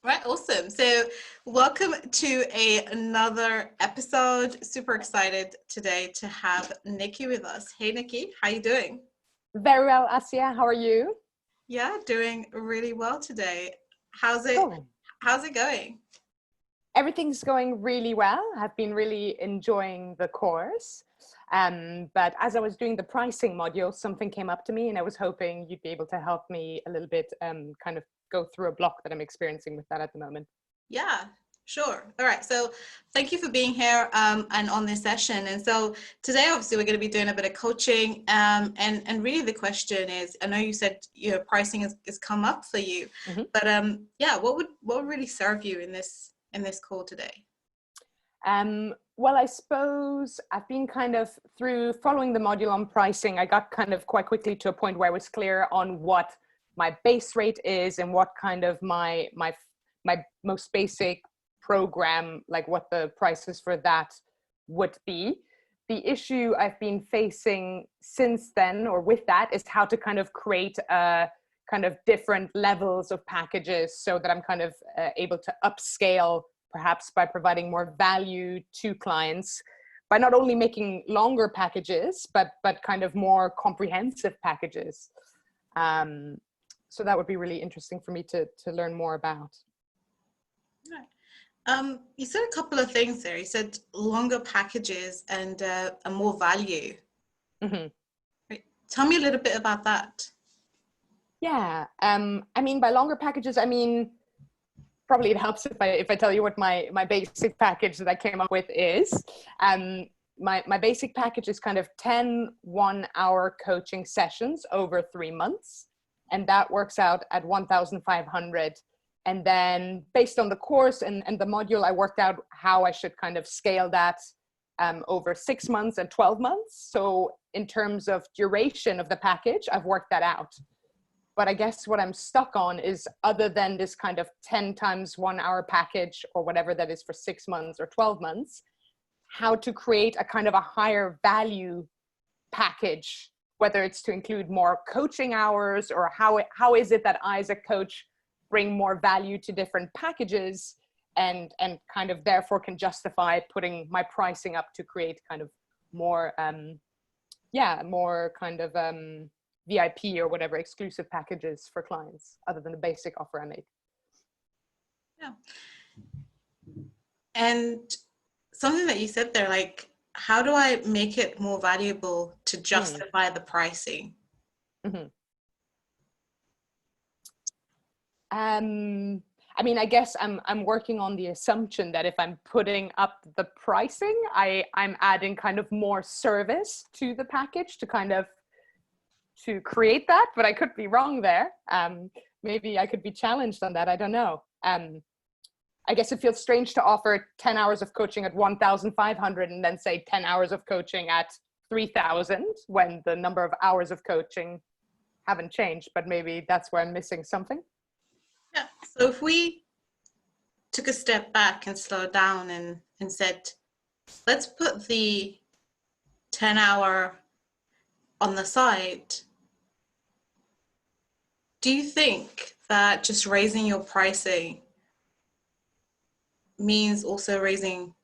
Right, awesome. So welcome to another episode. Super excited today to have Nicki with us. Hey Nicki, how you doing? Very well, Asia. How are you? Yeah, doing really well today. How's it Cool. how's it going? Everything's going really well. I've been really enjoying the course. But as I was doing the pricing module, something came up to me, and I was hoping you'd be able to help me a little bit, kind of go through a block that I'm experiencing with that at the moment. Yeah, sure. All right. So thank you for being here and on this session. And so today, obviously, we're going to be doing a bit of coaching. And really the question is, I know you said your pricing has come up for you, Mhm. but yeah, what would really serve you in this call today? Well, I suppose I've been kind of through following the module on pricing. I got kind of quite quickly to a point where I was clear on what my base rate is and what kind of my most basic program, like what the prices for that would be. The issue I've been facing since then, or with that, is how to kind of create a kind of different levels of packages so that I'm kind of able to upscale, perhaps by providing more value to clients, by not only making longer packages, but kind of more comprehensive packages. So that would be really interesting for me to learn more about. Right. You said a couple of things there. You said longer packages and more value. Mm-hmm. Right. Tell me a little bit about that. Yeah. I mean, by longer packages, I mean, probably it helps if I tell you what my basic package that I came up with is. My basic package is kind of 10 1-hour coaching sessions over 3 months. And that works out at 1,500. And then based on the course and the module, I worked out how I should kind of scale that over 6 months and 12 months. So in terms of duration of the package, I've worked that out. But I guess what I'm stuck on is, other than this kind of 10 times 1 hour package or whatever that is for 6 months or 12 months, how to create a kind of a higher value package, whether it's to include more coaching hours, or how is it that I as a coach bring more value to different packages and kind of therefore can justify putting my pricing up to create kind of more, more kind of VIP or whatever exclusive packages for clients other than the basic offer I make. Yeah. And something that you said there, like, how do I make it more valuable to justify the pricing? Mm-hmm. I mean, I guess I'm working on the assumption that if I'm putting up the pricing, I'm adding kind of more service to the package to kind of to create that, but I could be wrong there. Maybe I could be challenged on that. I don't know. I guess it feels strange to offer 10 hours of coaching at 1,500 and then say 10 hours of coaching at 3,000 when the number of hours of coaching haven't changed, but maybe that's where I'm missing something. Yeah. So if we took a step back and slowed down and said, let's put the 10-hour on the side, do you think that just raising your pricing means also raising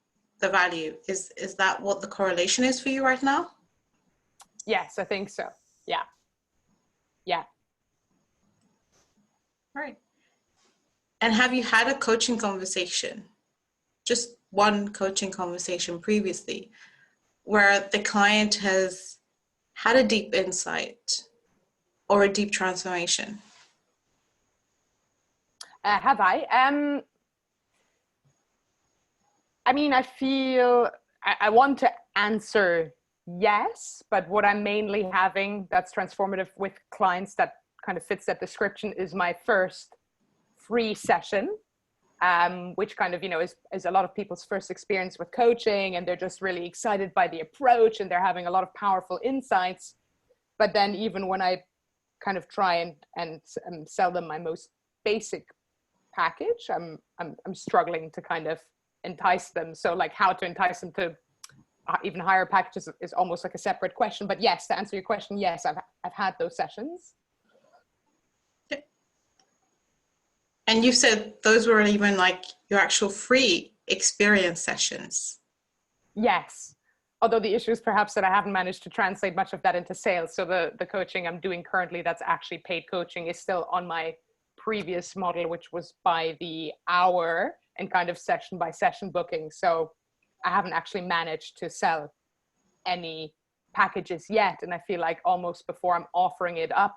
the value? Is that what the correlation is for you right now? Yes, I think so. Yeah. Yeah. Right. And have you had a coaching conversation, just one coaching conversation previously, where the client has had a deep insight or a deep transformation? Have I? I mean, I feel I want to answer yes, but what I'm mainly having that's transformative with clients that kind of fits that description is my first free session, which kind of, is a lot of people's first experience with coaching, and they're just really excited by the approach and they're having a lot of powerful insights. But then even when I kind of try and sell them my most basic package, I'm struggling to kind of entice them. So like how to entice them to even higher packages is almost like a separate question. But yes, to answer your question, yes, I've had those sessions. And you said those weren't even like your actual free experience sessions. Yes. Although the issue is perhaps that I haven't managed to translate much of that into sales. So the coaching I'm doing currently that's actually paid coaching is still on my previous model, which was by the hour and kind of session by session booking. So I haven't actually managed to sell any packages yet. And I feel like almost before I'm offering it up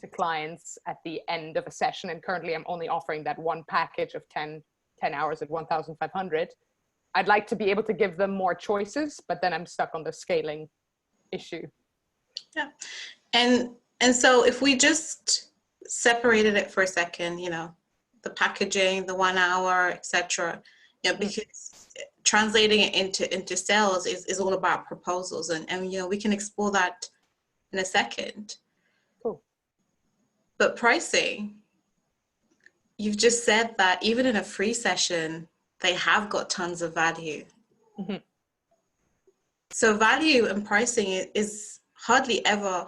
to clients at the end of a session, and currently I'm only offering that one package of 10 hours at 1,500. I'd like to be able to give them more choices, but then I'm stuck on the scaling issue. Yeah. And so if we just separated it for a second, you know, the packaging, the 1 hour, etc., you know, because translating it into sales is all about proposals, and you know, we can explore that in a second. Cool. But pricing, you've just said that even in a free session, they have got tons of value. Mm-hmm. So value and pricing is hardly ever,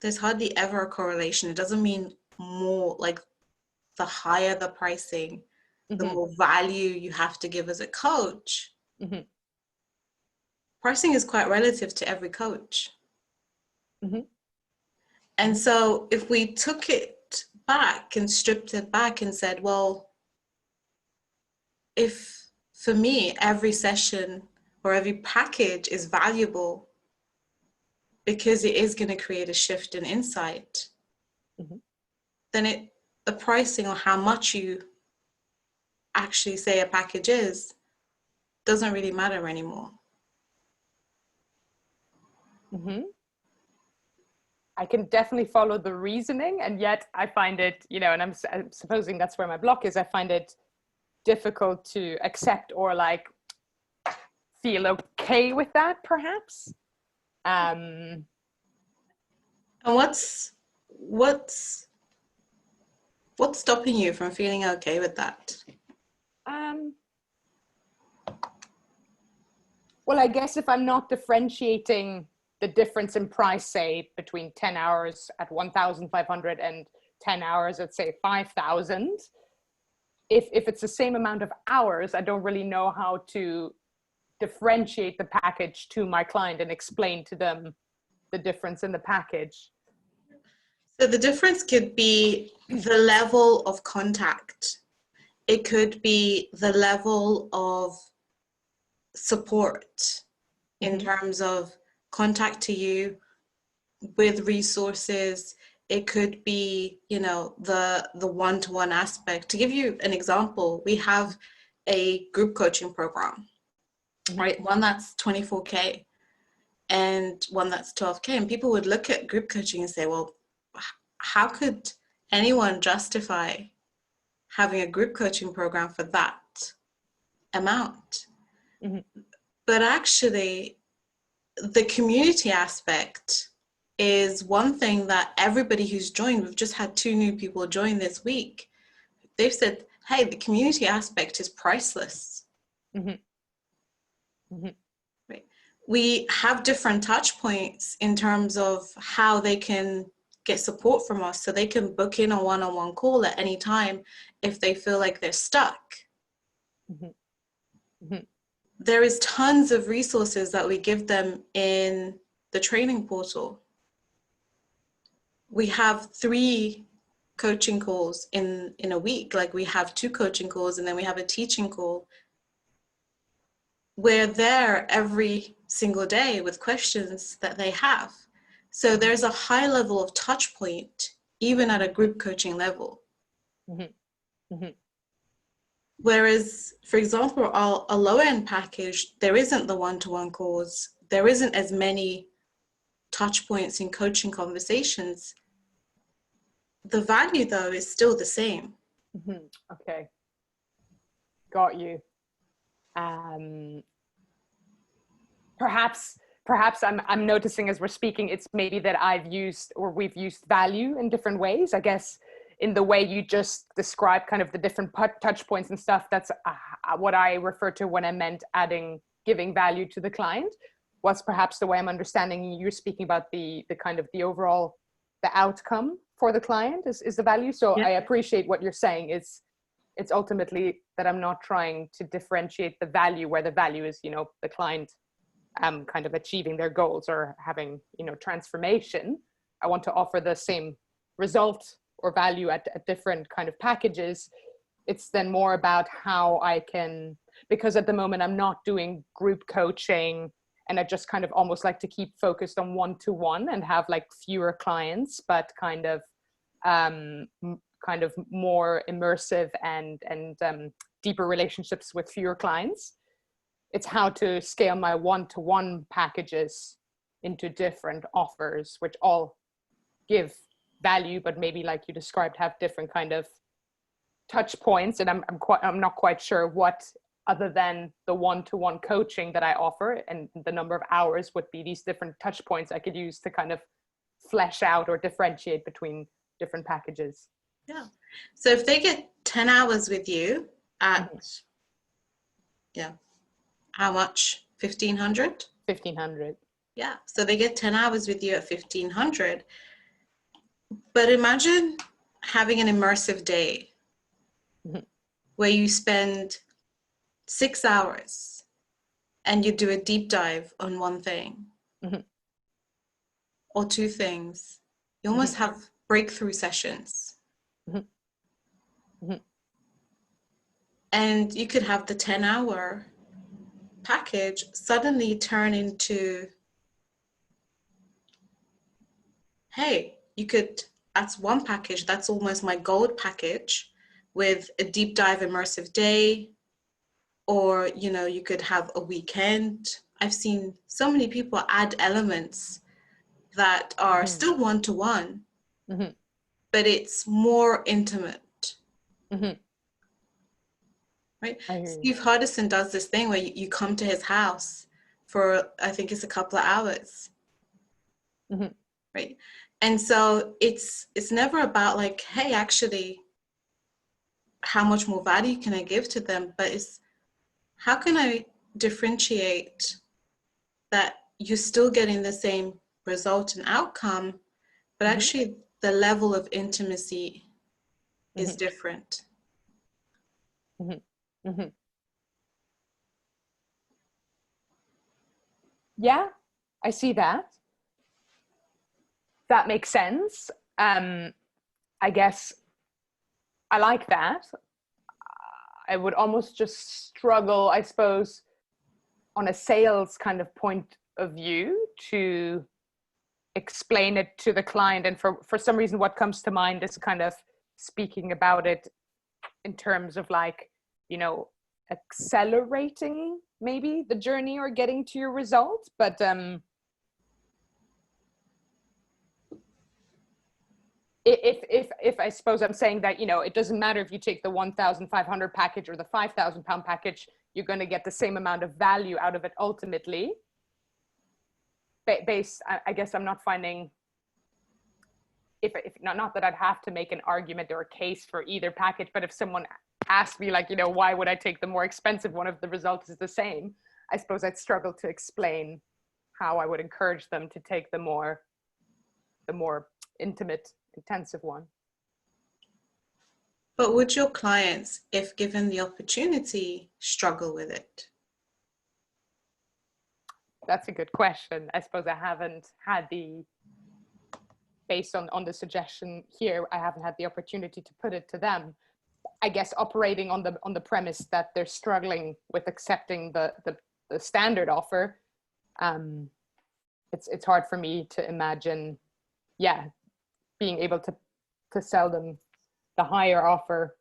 there's hardly ever a correlation. It doesn't mean more, like the higher the pricing, the Mm-hmm. more value you have to give as a coach. Mm-hmm. Pricing is quite relative to every coach. Mm-hmm. And so if we took it back and stripped it back and said, well, if for me, every session or every package is valuable because it is going to create a shift in insight, Mm-hmm. then the pricing or how much you actually say a package is doesn't really matter anymore. Mm-hmm. I can definitely follow the reasoning, and yet I find it, you know, and I'm supposing that's where my block is. I find it difficult to accept or like feel okay with that, perhaps. And what's stopping you from feeling okay with that? Well, I guess if I'm not differentiating the difference in price, say between 10 hours at 1,500 and 10 hours at say 5,000, if it's the same amount of hours, I don't really know how to differentiate the package to my client and explain to them the difference in the package. So the difference could be the level of contact. It could be the level of support in terms of contact to you with resources. It could be, you know, the one-to-one aspect. To give you an example, we have a group coaching program, right? One that's 24K and one that's 12K. And people would look at group coaching and say, well, how could anyone justify having a group coaching program for that amount? But actually, the community aspect is one thing that everybody who's joined, we've just had 2 new people join this week. They've said, hey, the community aspect is priceless. Right. We have different touch points in terms of how they can get support from us, so they can book in a one-on-one call at any time if they feel like they're stuck. There is tons of resources that we give them in the training portal. We have 3 coaching calls in a week. Like we have 2 coaching calls and then we have a teaching call. We're there every single day with questions that they have. So there's a high level of touch point, even at a group coaching level. Whereas, for example, a low-end package, there isn't the one-to-one calls. There isn't as many touch points in coaching conversations. The value, though, is still the same. Okay. Got you. Perhaps I'm noticing as we're speaking, it's maybe that we've used value in different ways. I guess in the way you just described kind of the different touch points and stuff, that's what I refer to when I meant giving value to the client, was perhaps the way I'm understanding you're speaking about the kind of the overall, the outcome for the client is the value. So yeah. I appreciate what you're saying is it's ultimately that I'm not trying to differentiate the value where the value is, you know, the client kind of achieving their goals or having, you know, transformation. I want to offer the same result or value at different kind of packages. It's then more about how I can, because at the moment I'm not doing group coaching, and I just kind of almost like to keep focused on one-to-one and have like fewer clients, but kind of more immersive and deeper relationships with fewer clients. It's how to scale my one-to-one packages into different offers, which all give value, but maybe like you described, have different kind of touch points. And I'm not quite sure what, other than the one-to-one coaching that I offer and the number of hours, would be these different touch points I could use to kind of flesh out or differentiate between different packages. Yeah. So if they get 10 hours with you at, yeah, how much? 1,500? 1,500. Yeah. So they get 10 hours with you at 1,500. But imagine having an immersive day where you spend 6 hours and you do a deep dive on one thing or two things. You almost have breakthrough sessions. And you could have the 10-hour package suddenly turn into, hey, you could, that's one package, that's almost my gold package with a deep dive immersive day. Or, you know, you could have a weekend. I've seen so many people add elements that are still one-to-one, but it's more intimate. Right? Steve Hardison does this thing where you come to his house for, I think it's a couple of hours. Right? And so it's never about like, hey, actually, how much more value can I give to them? But it's, how can I differentiate that you're still getting the same result and outcome, but actually the level of intimacy is different. Yeah, I see that. That makes sense. I guess I like that. I would almost just struggle, I suppose, on a sales kind of point of view to explain it to the client. And for some reason, what comes to mind is kind of speaking about it in terms of like, you know, accelerating maybe the journey or getting to your result. But if I suppose I'm saying that, you know, it doesn't matter if you take the 1,500 package or the 5,000 pound package, you're going to get the same amount of value out of it ultimately. I guess I'm not finding, if not that I'd have to make an argument or a case for either package, but if someone asked me like, you know, why would I take the more expensive one if the result is the same? I suppose I'd struggle to explain how I would encourage them to take the more intimate, intensive one. But would your clients, if given the opportunity, struggle with it? That's a good question. I suppose I haven't had based on the suggestion here, I haven't had the opportunity to put it to them. I guess operating on the premise that they're struggling with accepting the standard offer, it's hard for me to imagine, being able to sell them the higher offer.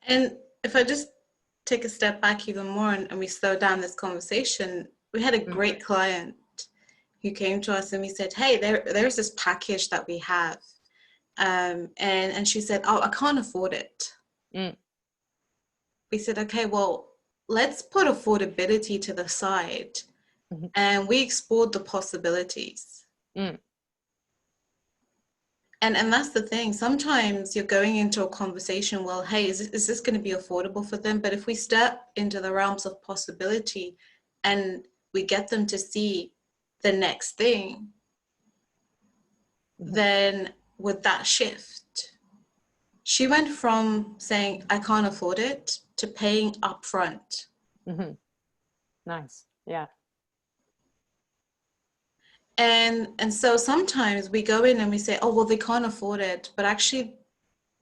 And if I just take a step back even more and we slow down this conversation, we had a great client who came to us and we said, hey, there's this package that we have. And she said, oh, I can't afford it. We said, okay, well, let's put affordability to the side. And we explored the possibilities. And that's the thing. Sometimes you're going into a conversation, well, hey, is this going to be affordable for them? But if we step into the realms of possibility and we get them to see the next thing, then would that shift She went from saying, I can't afford it, to paying upfront. Mm-hmm. Nice. Yeah. And so sometimes we go in and we say, oh, well, they can't afford it. But actually,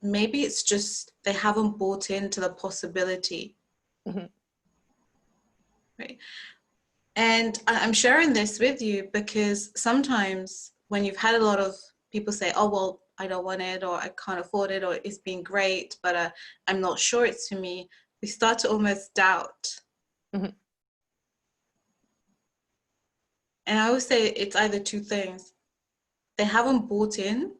maybe it's just they haven't bought into the possibility. Mm-hmm. Right. And I'm sharing this with you because sometimes when you've had a lot of people say, oh, well, I don't want it, or I can't afford it, or it's been great, but I'm not sure it's for me, we start to almost doubt. Mm-hmm. And I always say it's either two things. They haven't bought in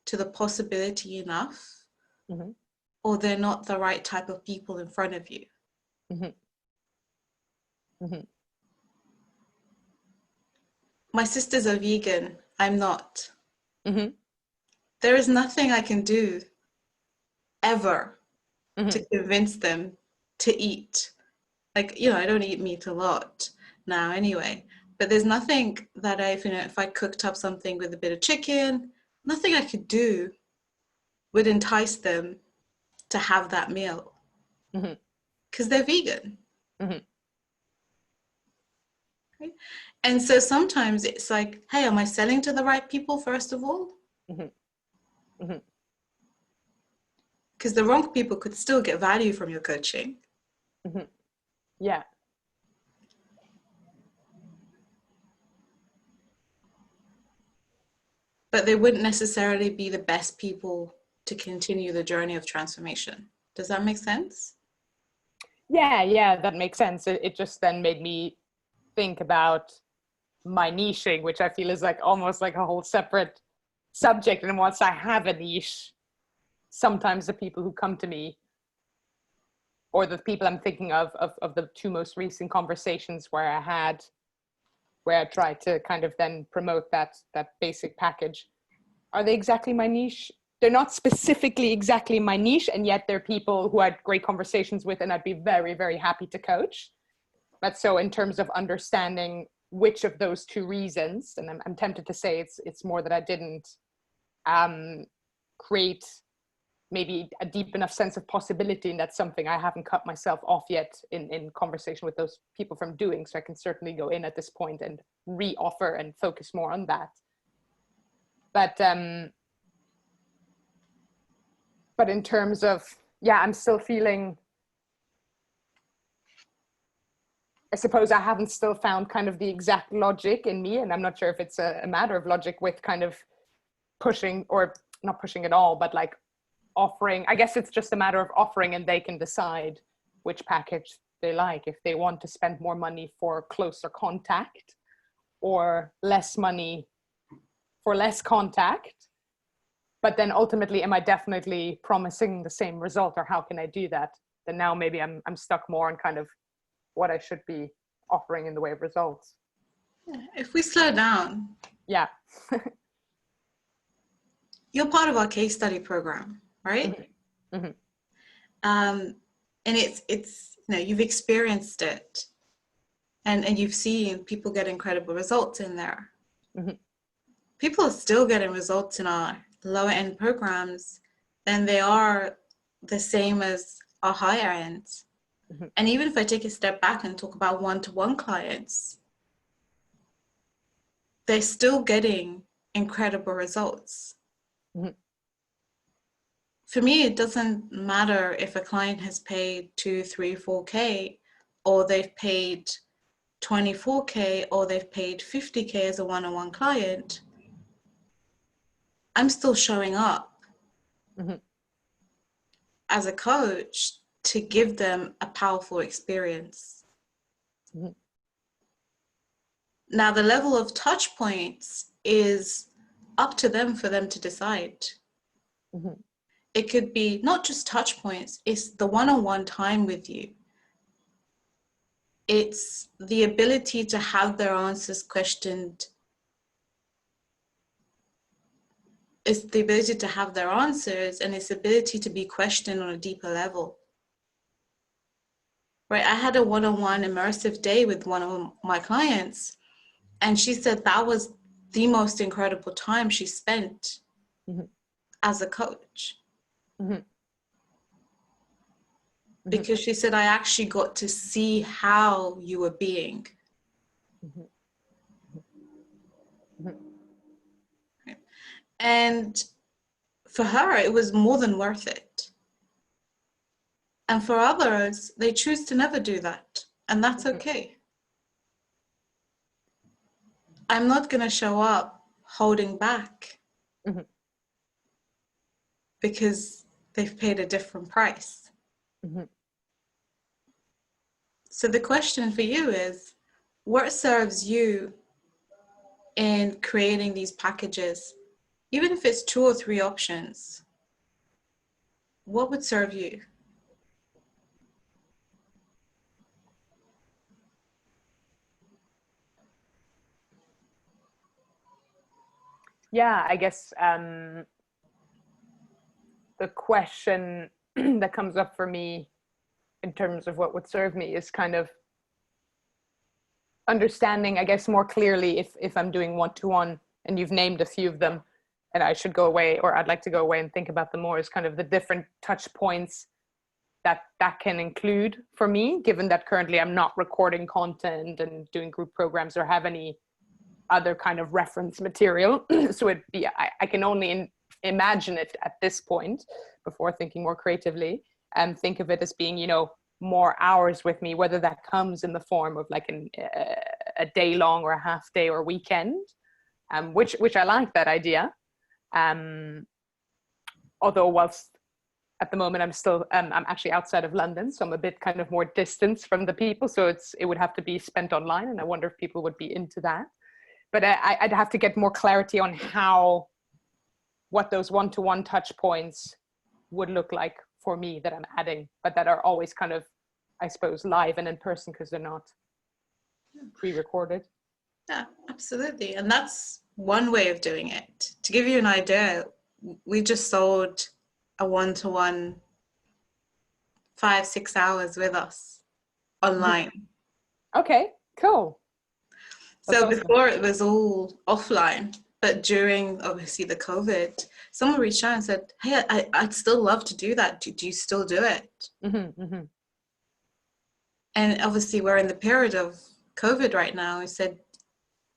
to the possibility enough, Mm-hmm. or they're not the right type of people in front of you. Mm-hmm. Mm-hmm. My sister's a vegan. I'm not. Mm-hmm. There is nothing I can do ever Mm-hmm. to convince them to eat. Like, I don't eat meat a lot now anyway, but there's nothing that if I cooked up something with a bit of chicken, nothing I could do would entice them to have that meal Mm-hmm. because they're vegan. Mm-hmm. Right? And so sometimes it's like, hey, am I selling to the right people first of all? Mm-hmm. Mm-hmm. Because the wrong people could still get value from your coaching. Mm-hmm. Yeah. But they wouldn't necessarily be the best people to continue the journey of transformation. Does that make sense? Yeah, that makes sense. It just then made me think about my niching, which I feel is like almost like a whole separate subject. And once I have a niche, sometimes the people who come to me, or the people I'm thinking of the two most recent conversations where I tried to kind of then promote that basic package, are they exactly my niche? They're not specifically exactly my niche, and yet they're people who I had great conversations with and I'd be very, very happy to coach. But so in terms of understanding which of those two reasons, and I'm tempted to say it's more that I didn't create maybe a deep enough sense of possibility, and that's something I haven't cut myself off yet in conversation with those people from doing. So I can certainly go in at this point and re-offer and focus more on that. But in terms of, I'm still feeling, I suppose I haven't still found kind of the exact logic in me, and I'm not sure if it's a matter of logic with kind of pushing, or not pushing at all, but like offering. I guess it's just a matter of offering, and they can decide which package they like. If they want to spend more money for closer contact, or less money for less contact. But then ultimately, am I definitely promising the same result, or how can I do that? Then now maybe I'm stuck more on kind of what I should be offering in the way of results. If we slow down, Yeah. you're part of our case study program, right? Mm-hmm. Mm-hmm. And it's you've experienced it, and you've seen people get incredible results in there. Mm-hmm. People are still getting results in our lower end programs than they are the same as our higher ends. Mm-hmm. And even if I take a step back and talk about one-to-one clients, they're still getting incredible results. Mm-hmm. For me, it doesn't matter if a client has paid 2, 3, 4K, or they've paid 24K, or they've paid 50K as a one-on-one client. I'm still showing up Mm-hmm. as a coach to give them a powerful experience. Mm-hmm. Now, the level of touch points is up to them for them to decide. Mm-hmm. It could be not just touch points, it's the one-on-one time with you. It's the ability to have their answers questioned. It's the ability to have their answers, and its ability to be questioned on a deeper level. Right? I had a one-on-one immersive day with one of my clients, and she said that was the most incredible time she spent Mm-hmm. as a coach. Mm-hmm. Because she said, I actually got to see how you were being. Mm-hmm. Right? And for her, it was more than worth it. And for others, they choose to never do that. And that's okay. I'm not going to show up holding back Mm-hmm. because they've paid a different price. Mm-hmm. So the question for you is, what serves you in creating these packages? Even if it's 2 or 3 options, what would serve you? Yeah, I guess the question that comes up for me in terms of what would serve me is kind of understanding, I guess, more clearly if I'm doing one-to-one, and you've named a few of them, and I should go away, or I'd like to go away and think about them more, is kind of the different touch points that can include for me, given that currently I'm not recording content and doing group programs or have any other kind of reference material. So I can only imagine it at this point before thinking more creatively, and think of it as being, more hours with me, whether that comes in the form of like a day long or a half day or weekend, which I like that idea. Although whilst at the moment I'm actually outside of London, so I'm a bit kind of more distance from the people, so it would have to be spent online, and I wonder if people would be into that. But I'd have to get more clarity on what those one-to-one touch points would look like for me that I'm adding, but that are always kind of, I suppose, live and in person, because they're not pre-recorded. Yeah, absolutely. And that's one way of doing it. To give you an idea, we just sold a one-to-one 5-6 hours with us online. Okay, cool. That's So awesome. before it was all offline, but during obviously the COVID, someone reached out and said, hey, I'd still love to do that. Do you still do it? Mm-hmm, mm-hmm. And obviously we're in the period of COVID right now. I said,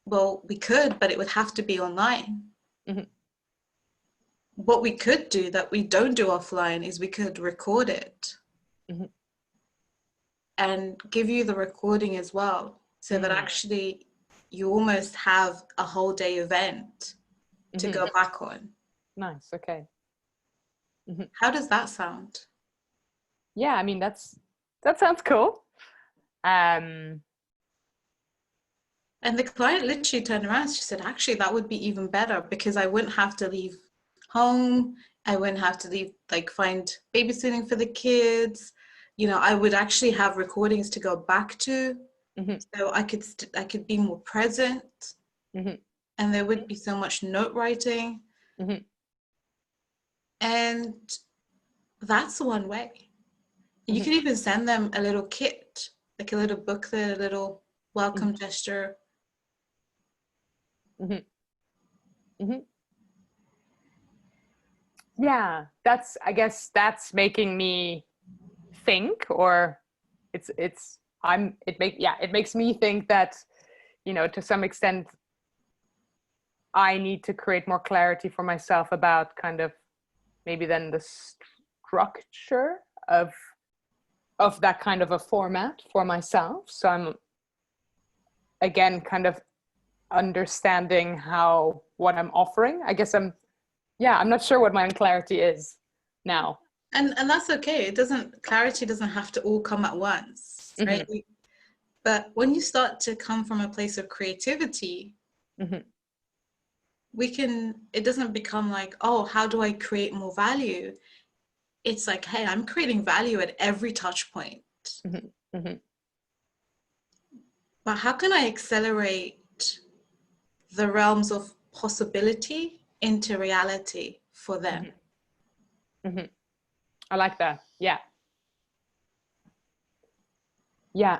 well, we could, but it would have to be online. Mm-hmm. What we could do that we don't do offline is we could record it Mm-hmm. and give you the recording as well, so that actually you almost have a whole day event to go back on. Nice. Okay. Mm-hmm. How does that sound? Yeah, I mean that sounds cool. And the client literally turned around. She said, actually, that would be even better, because I wouldn't have to leave home. I wouldn't have to leave, like, find babysitting for the kids. I would actually have recordings to go back to. Mm-hmm. So I could be more present. Mm-hmm. And there would be so much note writing. Mm-hmm. And that's one way. You could even send them a little kit, like a little booklet, a little welcome gesture. Mm-hmm. Mm-hmm. Yeah, I guess that's making me think, or it makes me think that, to some extent I need to create more clarity for myself about kind of maybe then the structure of that kind of a format for myself. So I'm again kind of understanding what I'm offering. I guess I'm not sure what my Unclarity is now. And that's okay. Clarity doesn't have to all come at once, right? Mm-hmm. But when you start to come from a place of creativity, Mm-hmm. it doesn't become like, oh, how do I create more value? It's like, hey, I'm creating value at every touch point. Mm-hmm. Mm-hmm. But how can I accelerate the realms of possibility into reality for them? Mm-hmm. Mm-hmm. I like that. Yeah. Yeah.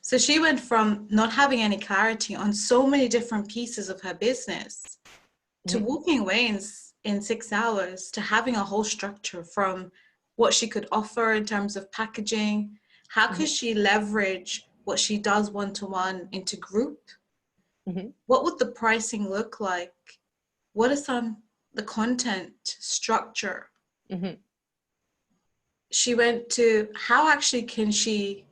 So she went from not having any clarity on so many different pieces of her business to walking away in 6 hours, to having a whole structure from what she could offer in terms of packaging, how could she leverage what she does one-to-one into group? What would the pricing look like? What is the content structure? She went to how actually can she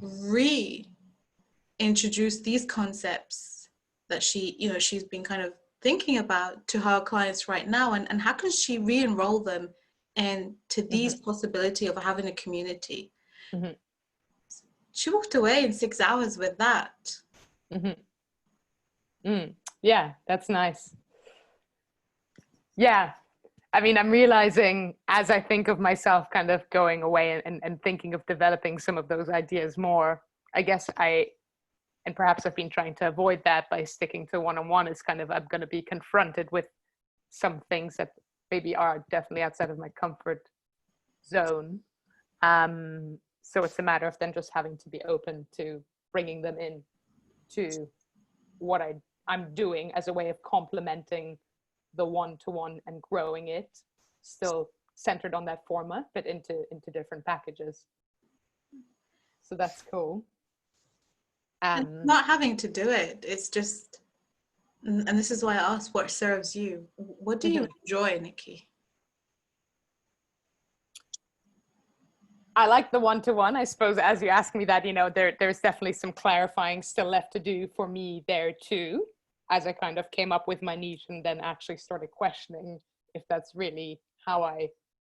reintroduce these concepts that she's been kind of thinking about to her clients right now, and how can she re-enroll them into these possibility of having a community. She walked away in 6 hours with that. Yeah, that's nice. Yeah, I mean, I'm realizing as I think of myself kind of going away and thinking of developing some of those ideas more, I guess and perhaps I've been trying to avoid that by sticking to one-on-one, is kind of, I'm going to be confronted with some things that maybe are definitely outside of my comfort zone. So it's a matter of then just having to be open to bringing them in to what I'm doing as a way of complementing the one-to-one and growing it, still centered on that format, but into different packages. So that's cool. And not having to do it, it's just, and this is why I asked what serves you. What do you enjoy, Nicki? I like the one-to-one. I suppose as you ask me that, there's definitely some clarifying still left to do for me there too, as I kind of came up with my niche and then actually started questioning if that's really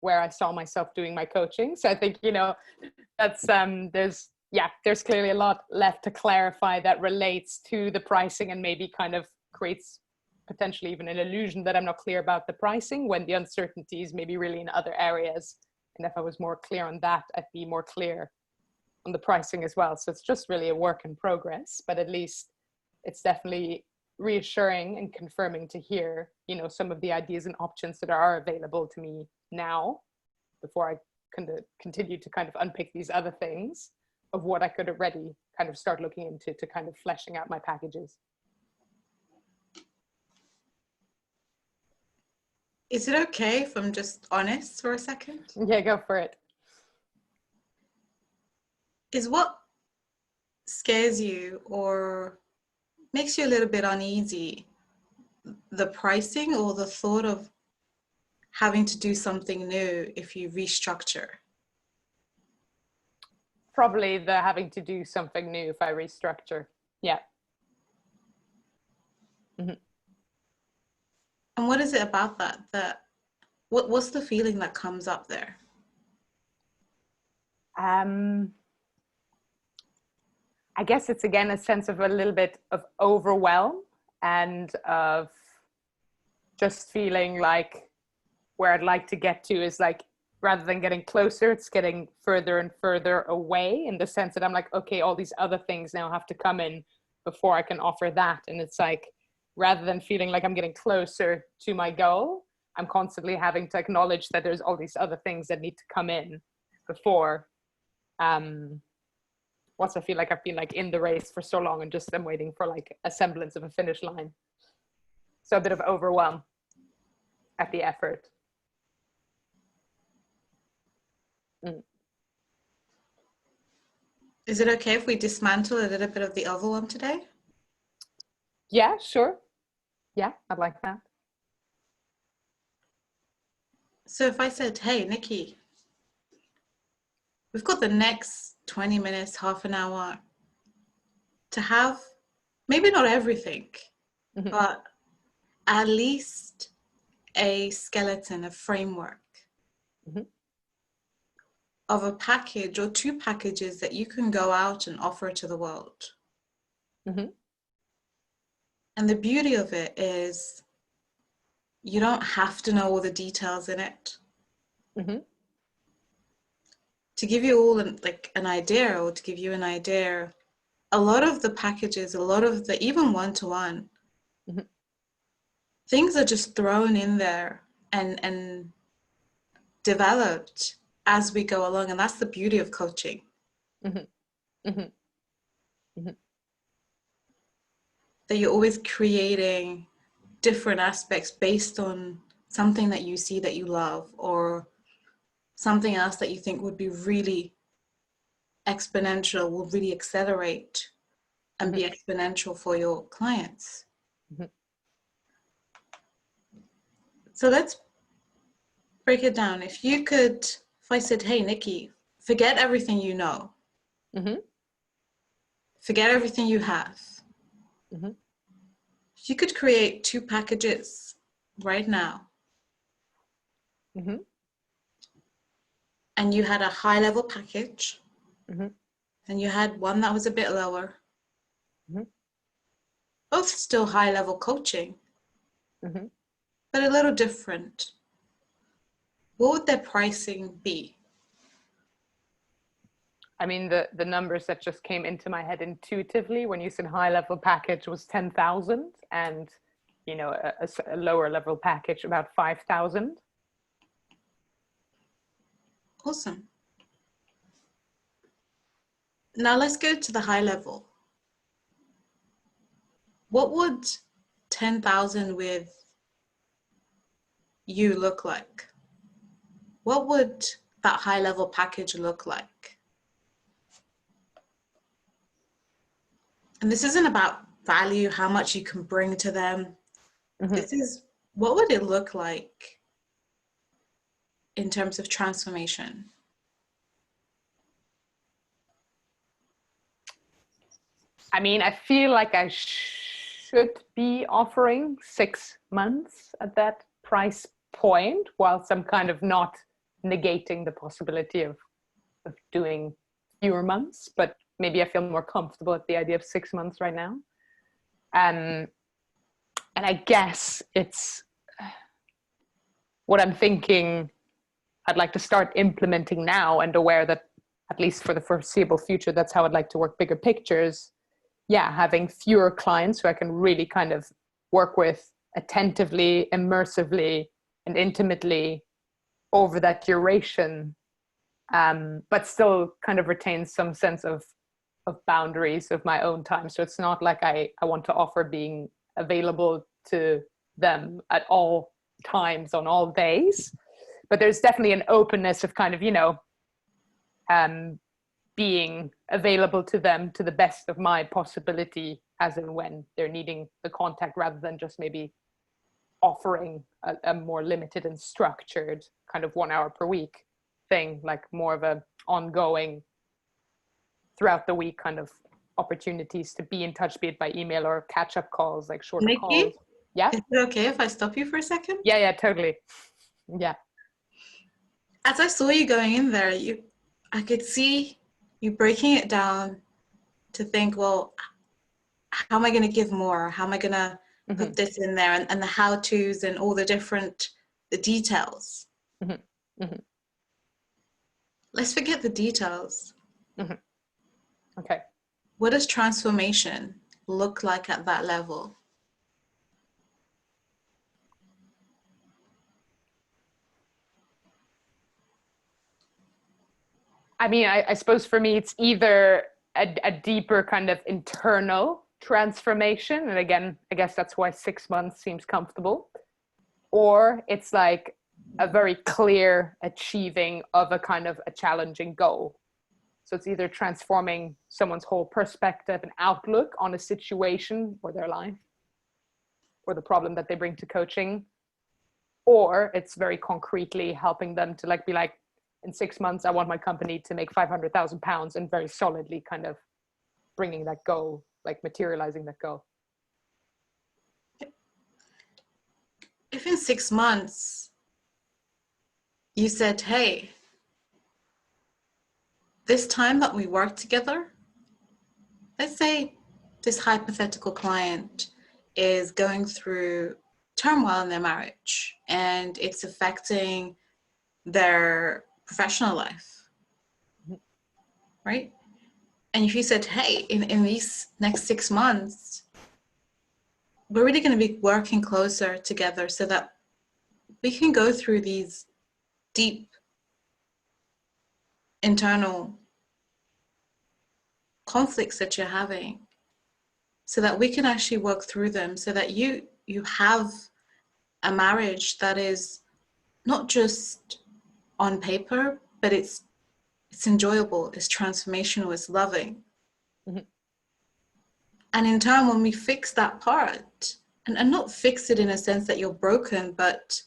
where I saw myself doing my coaching. So I think, that's, there's clearly a lot left to clarify that relates to the pricing, and maybe kind of creates potentially even an illusion that I'm not clear about the pricing when the uncertainty is maybe really in other areas. And if I was more clear on that, I'd be more clear on the pricing as well. So it's just really a work in progress, but at least it's definitely reassuring and confirming to hear, some of the ideas and options that are available to me now, before I continue to kind of unpick these other things of what I could already kind of start looking into to kind of fleshing out my packages. Is it okay if I'm just honest for a second? Yeah, go for it. Is what scares you or makes you a little bit uneasy the pricing, or the thought of having to do something new if you restructure? Probably the having to do something new if I restructure. Yeah. And what is it about that what's the feeling that comes up there? I guess it's again a sense of a little bit of overwhelm, and of just feeling like where I'd like to get to is like, rather than getting closer, it's getting further and further away, in the sense that I'm like, okay, all these other things now have to come in before I can offer that. And it's like, rather than feeling like I'm getting closer to my goal, I'm constantly having to acknowledge that there's all these other things that need to come in before, once I feel like I've been like in the race for so long and just I'm waiting for like a semblance of a finish line. So a bit of overwhelm at the effort. Is it okay if we dismantle a little bit of the overwhelm today? Yeah, sure. Yeah, I'd like that. So if I said, hey, Nicki, we've got the next 20 minutes, half an hour to have maybe not everything, but at least a skeleton, a framework of a package or two packages that you can go out and offer to the world. And the beauty of it is you don't have to know all the details in it. To give you all an idea, or to give you an idea, a lot of the packages, a lot of the, even one-to-one, things are just thrown in there and developed as we go along. And that's the beauty of coaching. That you're always creating different aspects based on something that you see that you love, or something else that you think would be really exponential, will really accelerate and be exponential for your clients. So let's break it down. If I said, hey, Nicki, forget everything you know. Forget everything you have. If you could create 2 packages right now, and you had a high level package, and you had one that was a bit lower, both still high level coaching, but a little different, what would their pricing be? I mean, the numbers that just came into my head intuitively when you said high level package was 10,000, and you know, a lower level package about 5,000. Awesome. Now let's go to the high level. What would 10,000 with you look like? What would that high level package look like? And this isn't about value, how much you can bring to them. This is, what would it look like in terms of transformation? I mean, I feel like I should be offering 6 months at that price point, whilst I'm kind of not negating the possibility of doing fewer months, but maybe I feel more comfortable at the idea of 6 months right now. And I guess it's what I'm thinking I'd like to start implementing now, and aware that at least for the foreseeable future, that's how I'd like to work bigger pictures. Yeah, having fewer clients who I can really kind of work with attentively, immersively, and intimately over that duration, but still kind of retain some sense of boundaries of my own time. So it's not like I want to offer being available to them at all times on all days, but there's definitely an openness of kind of, you know, being available to them to the best of my possibility as and when they're needing the contact, rather than just maybe offering a more limited and structured kind of 1 hour per week thing, like more of a ongoing throughout the week kind of opportunities to be in touch, be it by email or catch-up calls, like shorter Nicki, calls. Yeah. is it okay if I stop you for a second? Yeah, totally. Yeah. As I saw you going in there, I could see you breaking it down to think, well, how am I going to give more? How am I going to put this in there? And the how-tos and all the details. Let's forget the details. Okay. What does transformation look like at that level? I mean, I suppose for me, it's either a deeper kind of internal transformation. And again, I guess that's why 6 months seems comfortable. Or it's like a very clear achieving of a kind of a challenging goal. So it's either transforming someone's whole perspective and outlook on a situation or their life or the problem that they bring to coaching, or it's very concretely helping them to like be like, in 6 months, I want my company to make £500,000, and very solidly kind of bringing that goal, like materializing that goal. If in 6 months you said, hey, this time that we work together, let's say this hypothetical client is going through turmoil in their marriage and it's affecting their professional life, right? And if you said, hey, in these next 6 months, we're really going to be working closer together so that we can go through these deep internal conflicts that you're having, so that we can actually work through them, so that you you have a marriage that is not just on paper, but it's enjoyable, it's transformational, it's loving. Mhm. And in turn, when we fix that part, and not fix it in a sense that you're broken, but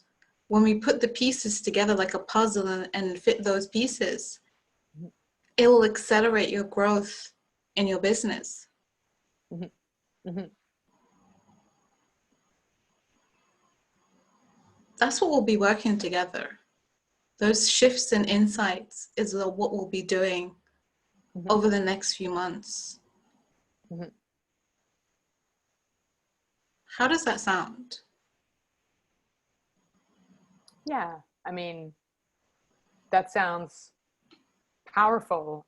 when we put the pieces together like a puzzle and fit those pieces, Mhm. it will accelerate your growth in your business. Mhm. Mhm. That's what we'll be working together. Those shifts and insights is what we'll be doing Mhm. over the next few months. Mhm. How does that sound? Yeah, I mean, that sounds powerful,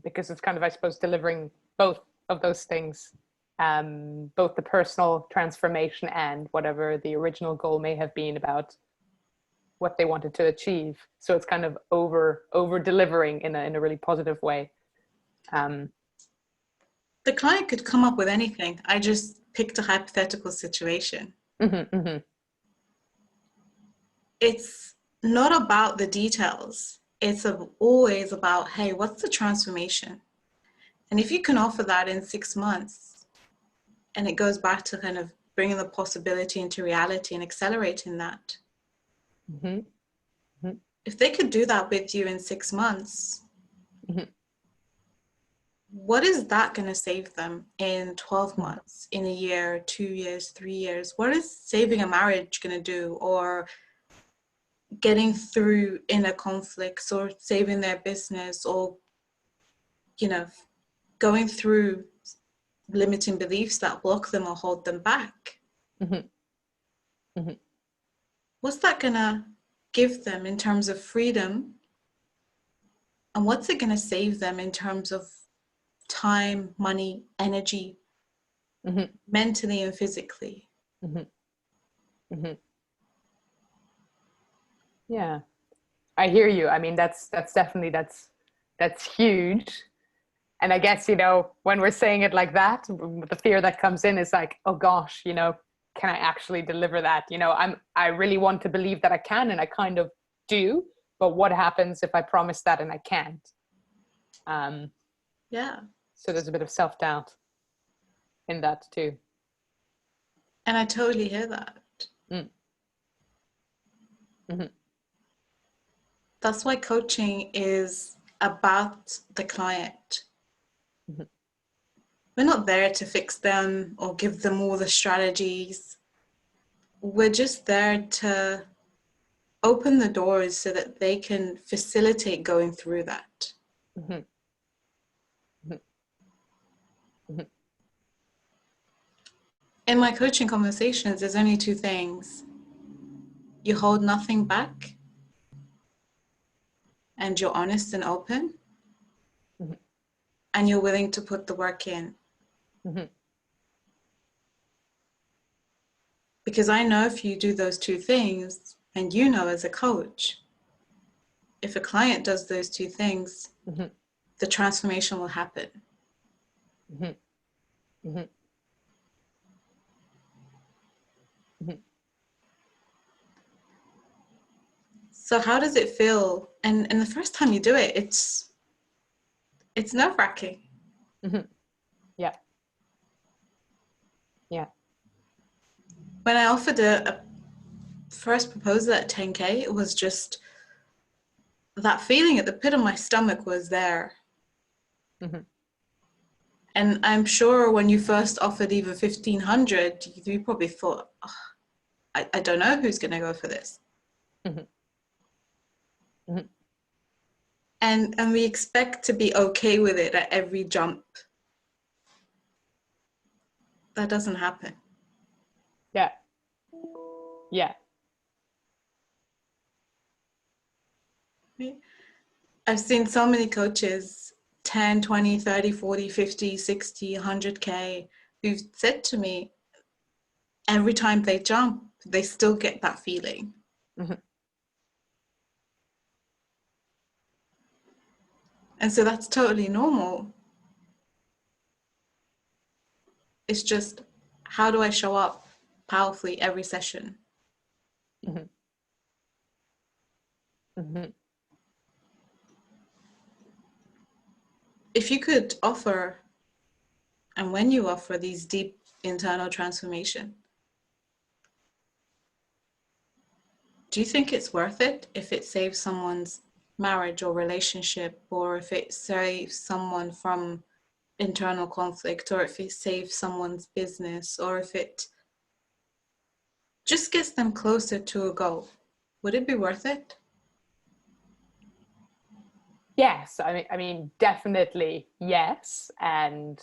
because it's kind of, I suppose, delivering both of those things, both the personal transformation and whatever the original goal may have been about what they wanted to achieve. So it's kind of over delivering in a really positive way. Um, The client could come up with anything. I just picked a hypothetical situation. mhm, mhm, It's not about the details. It's always about, hey, what's the transformation? And if you can offer that in 6 months, and it goes back to kind of bringing the possibility into reality and accelerating that. mhm, mhm, If they could do that with you in 6 months, mhm, what is that going to save them in 12 mhm, months, in a year, 2 years, 3 years? What is saving a marriage going to do? Or getting through inner conflicts, or saving their business, or, you know, going through limiting beliefs that block them or hold them back? mhm, mhm, What's that going to give them in terms of freedom? And what's it going to save them in terms of time, money, energy, mhm, mentally and physically? mhm, mhm. Yeah, I hear you. I mean, that's definitely that's huge. And I guess, when we're saying it like that, the fear that comes in is like, oh gosh, can I actually deliver that? I really want to believe that I can, and I kind of do, but what happens if I promise that and I can't? Um, Yeah. so there's a bit of self-doubt in that too. And I totally hear that. Mm. Mhm. That's why coaching is about the client. Mhm. We're not there to fix them or give them all the strategies. We're just there to open the doors so that they can facilitate going through that. Mhm. Mhm. Mhm. In my coaching conversations, there's only two things: you hold nothing back, and you're honest and open, Mhm. and you're willing to put the work in. Mhm. Because I know if you do those two things, and you know as a coach, if a client does those two things, Mhm. the transformation will happen. Mhm. Mhm. Mhm. So how does it feel? And the first time you do it, it's nerve-wracking. Mhm. Yeah. Yeah. When I offered a first proposal at 10K, it was just that feeling at the pit of my stomach was there. Mhm. And I'm sure when you first offered even 1,500, you probably thought, oh, I don't know who's going to go for this. Mhm. Mhm. And we expect to be okay with it at every jump. That doesn't happen. Yeah. Yeah. I've seen so many coaches, 10, 20, 30, 40, 50, 60, 100K, who've said to me, every time they jump, they still get that feeling. Mhm. And so that's totally normal. It's just, how do I show up? powerfully every session. Mm-hmm. Mm-hmm. If you could offer, and when you offer these deep internal transformation, do you think it's worth it if it saves someone's marriage or relationship, or if it saves someone from internal conflict, or if it saves someone's business, or if it just gets them closer to a goal? Would it be worth it? Yes, I mean, definitely yes, and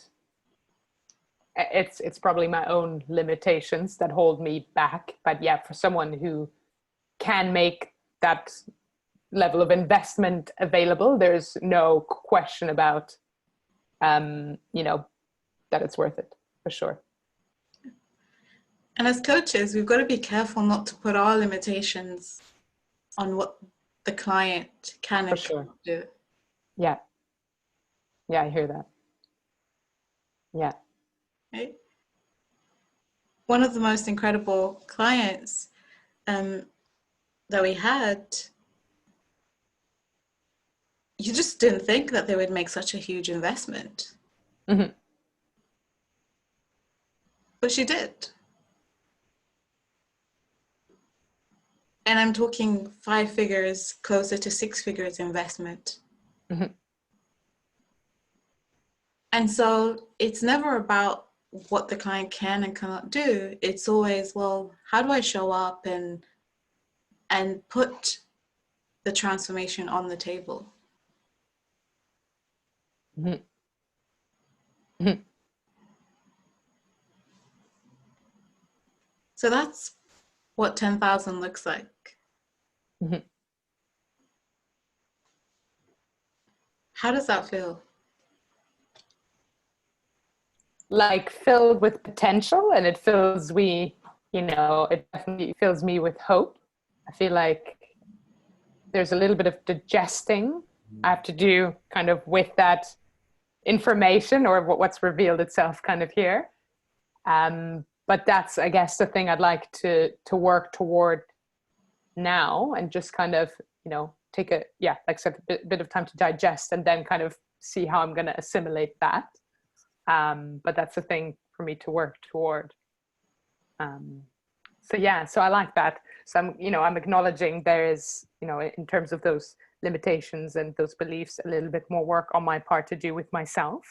it's probably my own limitations that hold me back. But yeah, for someone who can make that level of investment available, there's no question about, that it's worth it for sure. And as coaches, we've got to be careful not to put our limitations on what the client can and can't do. Yeah. Yeah, I hear that. Yeah. Right? One of the most incredible clients that we had, you just didn't think that they would make such a huge investment. Mm-hmm. But she did. And I'm talking 5 figures, closer to 6 figures investment. Mm-hmm. And so it's never about what the client can and cannot do. It's always, well, how do I show up and put the transformation on the table? Mm-hmm. Mm-hmm. So that's what 10,000 looks like. Mm-hmm. How does that feel? Like filled with potential, and it fills me, it definitely fills me with hope. I feel like there's a little bit of digesting I have to do kind of with that information, or what's revealed itself kind of here. But that's, I guess, the thing I'd like to work toward now, and just kind of, take like I said, a bit of time to digest, and then kind of see how I'm going to assimilate that. But that's the thing for me to work toward. So I like that. So I'm acknowledging there is, in terms of those limitations and those beliefs, a little bit more work on my part to do with myself.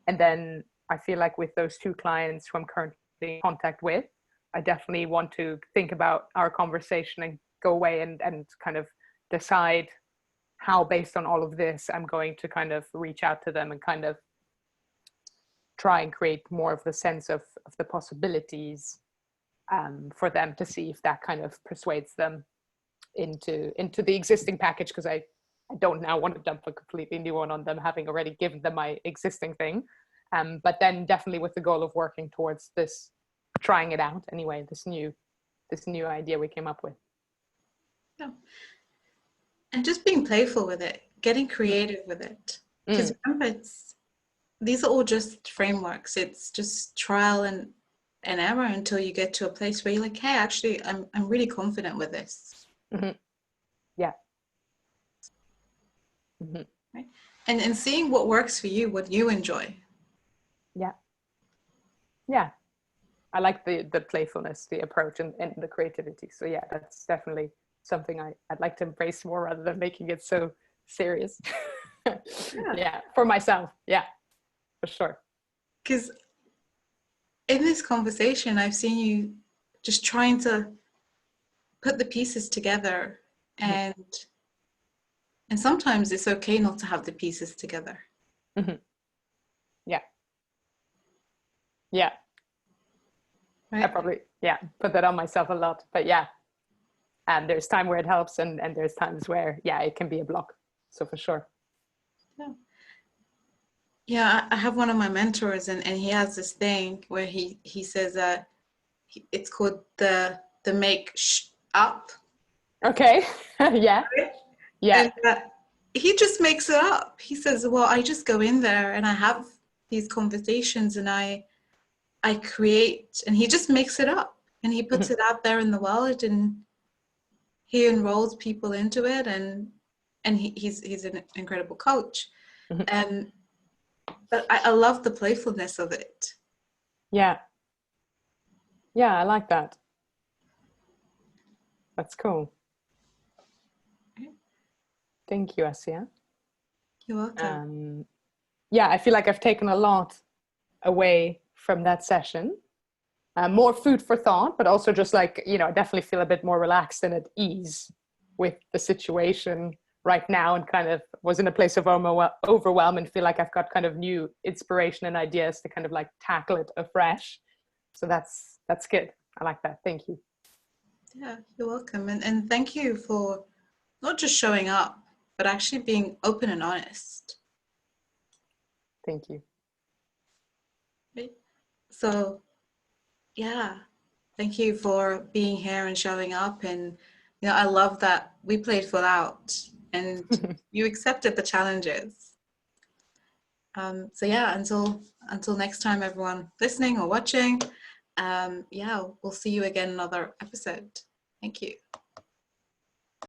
And then I feel like with those 2 clients who I'm currently in contact with, I definitely want to think about our conversation and go away and kind of decide how, based on all of this, I'm going to kind of reach out to them and kind of try and create more of the sense of the possibilities for them, to see if that kind of persuades them into the existing package, because I don't now want to dump a completely new one on them, having already given them my existing thing. But then definitely with the goal of working towards this, trying it out anyway, this new idea we came up with. Yeah. And just being playful with it, getting creative with it. Because remember, these are all just frameworks. It's just trial and error until you get to a place where you're like, hey, actually, I'm really confident with this. Mm-hmm. Yeah. Mm-hmm. Right? And seeing what works for you, what you enjoy. Yeah. Yeah. I like the playfulness, the approach, and the creativity. So yeah, that's definitely something I'd like to embrace more, rather than making it so serious. Yeah, for myself. Yeah, for sure. Because in this conversation, I've seen you just trying to put the pieces together, and sometimes it's okay not to have the pieces together. Mm-hmm. Yeah. Yeah. Right. I probably, put that on myself a lot, but yeah. And there's time where it helps, and there's times where, it can be a block. So for sure. Yeah, I have one of my mentors, and he has this thing where he says that it's called the make up. Okay. Yeah. Right? Yeah. And he just makes it up. He says, well, I just go in there and I have these conversations and I create, and he just makes it up. and he puts it out there in the world, and he enrolls people into it, and he's an incredible coach. And but I love the playfulness of it. Yeah, I like that. That's cool. Thank you, Asia. You're welcome. Yeah, I feel like I've taken a lot away from that session. More food for thought, but also just like, I definitely feel a bit more relaxed and at ease with the situation right now, and kind of was in a place of overwhelm, and feel like I've got kind of new inspiration and ideas to kind of like tackle it afresh. So that's good. I like that. Thank you. Yeah, you're welcome. And thank you for not just showing up, but actually being open and honest. Thank you. So, yeah, thank you for being here and showing up. And, I love that we played full out and you accepted the challenges. So yeah, until next time, everyone listening or watching, yeah, we'll see you again in another episode. Thank you.